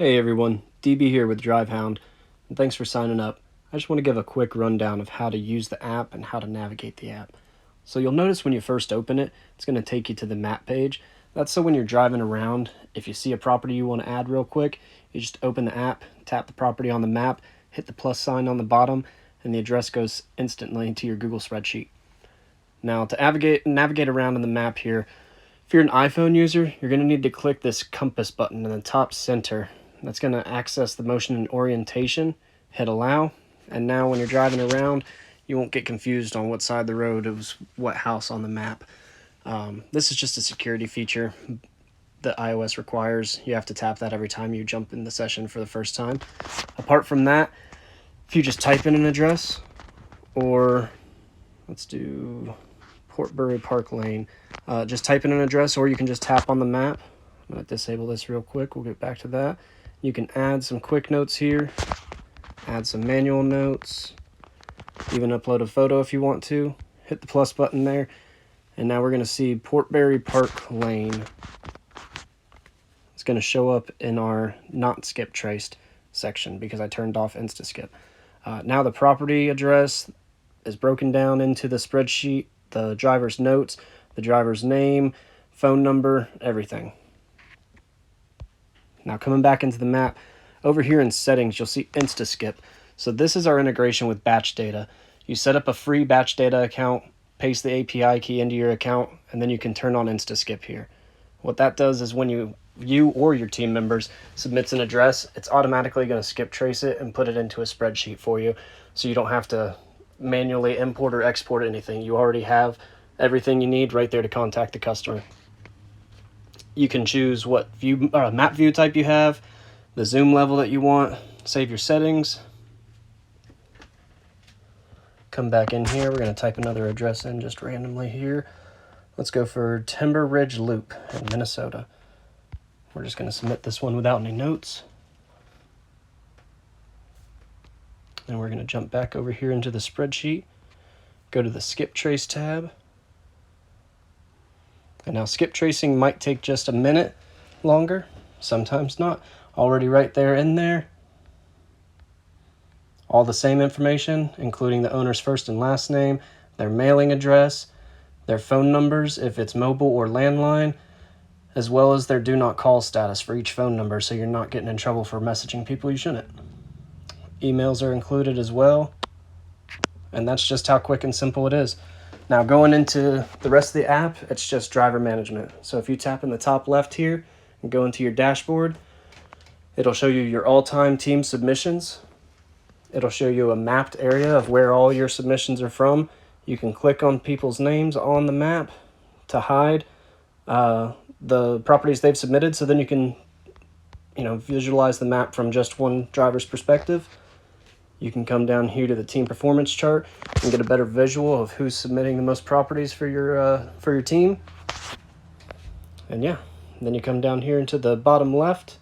Hey everyone, DB here with DriveHound, and thanks for signing up. I just want to give a quick rundown of how to use the app and how to navigate the app. So you'll notice when you first open it, it's going to take you to the map page. That's so when you're driving around, if you see a property you want to add real quick, you just open the app, tap the property on the map, hit the plus sign on the bottom, and the address goes instantly into your Google spreadsheet. Now to navigate around in the map here, if you're an iPhone user, you're going to need to click this compass button in the top center. That's going to access the motion and orientation, hit allow, and now when you're driving around, you won't get confused on what side of the road is what house on the map. This is just a security feature that iOS requires. You have to tap that every time you jump in the session for the first time. Apart from that, if you just type in an address, or let's do Portbury Park Lane, just type in an address, or you can just tap on the map. I'm going to disable this real quick. We'll get back to that. You can add some quick notes here, add some manual notes, even upload a photo if you want to. Hit the plus button there, and now we're going to see Portbury Park Lane. It's going to show up in our not skip traced section because I turned off insta skip. Now the property address is broken down into the spreadsheet, the driver's notes, the driver's name, phone number, everything. Now coming back into the map, over here in settings, you'll see insta skip. So this is our integration with batch data. You set up a free batch data account, paste the API key into your account, and then you can turn on insta skip here. What that does is when you or your team members submits an address, it's automatically going to skip trace it and put it into a spreadsheet for you, so you don't have to manually import or export anything. You already have everything you need right there to contact the customer. You can choose what map view type you have, the zoom level that you want, save your settings. Come back in here, we're going to type another address in just randomly here. Let's go for Timber Ridge Loop in Minnesota. We're just going to submit this one without any notes. And we're going to jump back over here into the spreadsheet, go to the skip trace tab. And now skip tracing might take just a minute longer, sometimes not. Already right there in there. All the same information, including the owner's first and last name, their mailing address, their phone numbers if it's mobile or landline, as well as their do not call status for each phone number, so you're not getting in trouble for messaging people you shouldn't. Emails are included as well, and that's just how quick and simple it is. Now going into the rest of the app, it's just driver management. So if you tap in the top left here and go into your dashboard, it'll show you your all-time team submissions. It'll show you a mapped area of where all your submissions are from. You can click on people's names on the map to hide the properties they've submitted, so then you can visualize the map from just one driver's perspective. You can come down here to the team performance chart and get a better visual of who's submitting the most properties for your team. And yeah, then you come down here into the bottom left.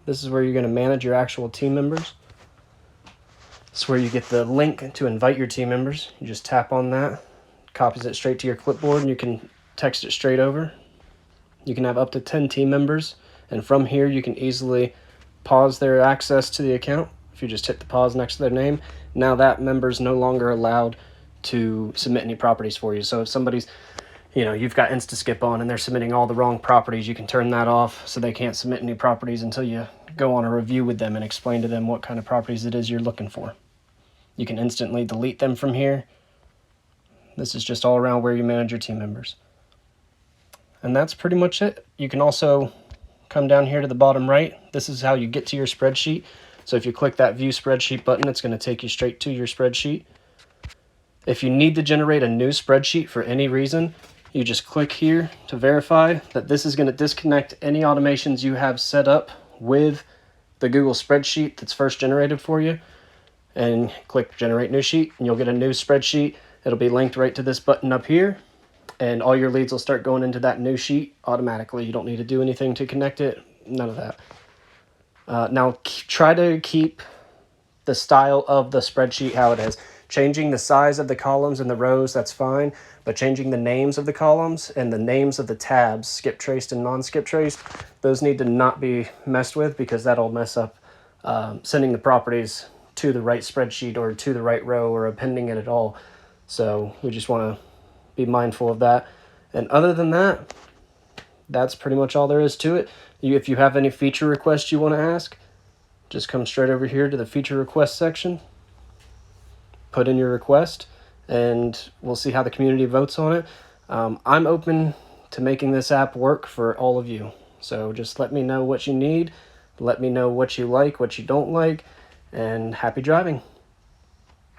This is where you're going to manage your actual team members. This is where you get the link to invite your team members. You just tap on that, copies it straight to your clipboard, and you can text it straight over. You can have up to 10 team members, and from here you can easily pause their access to the account. If you just hit the pause next to their name, now that member's no longer allowed to submit any properties for you. So if somebody's, you've got InstaSkip on and they're submitting all the wrong properties, you can turn that off so they can't submit any properties until you go on a review with them and explain to them what kind of properties it is you're looking for. You can instantly delete them from here. This is just all around where you manage your team members. And that's pretty much it. You can also come down here to the bottom right. This is how you get to your spreadsheet. So if you click that View Spreadsheet button, it's going to take you straight to your spreadsheet. If you need to generate a new spreadsheet for any reason, you just click here to verify that this is going to disconnect any automations you have set up with the Google spreadsheet that's first generated for you, and click Generate New Sheet, and you'll get a new spreadsheet. It'll be linked right to this button up here, and all your leads will start going into that new sheet automatically. You don't need to do anything to connect it, none of that. Now try to keep the style of the spreadsheet how it is. Changing the size of the columns and the rows, that's fine, but changing the names of the columns and the names of the tabs, skip traced and non-skip traced, those need to not be messed with, because that'll mess up sending the properties to the right spreadsheet or to the right row or appending it at all. So we just want to be mindful of that. And other than that, that's pretty much all there is to it. If you have any feature requests you want to ask, just come straight over here to the feature request section, put in your request, and we'll see how the community votes on it. I'm open to making this app work for all of you. So just let me know what you need, let me know what you like, what you don't like, and happy driving.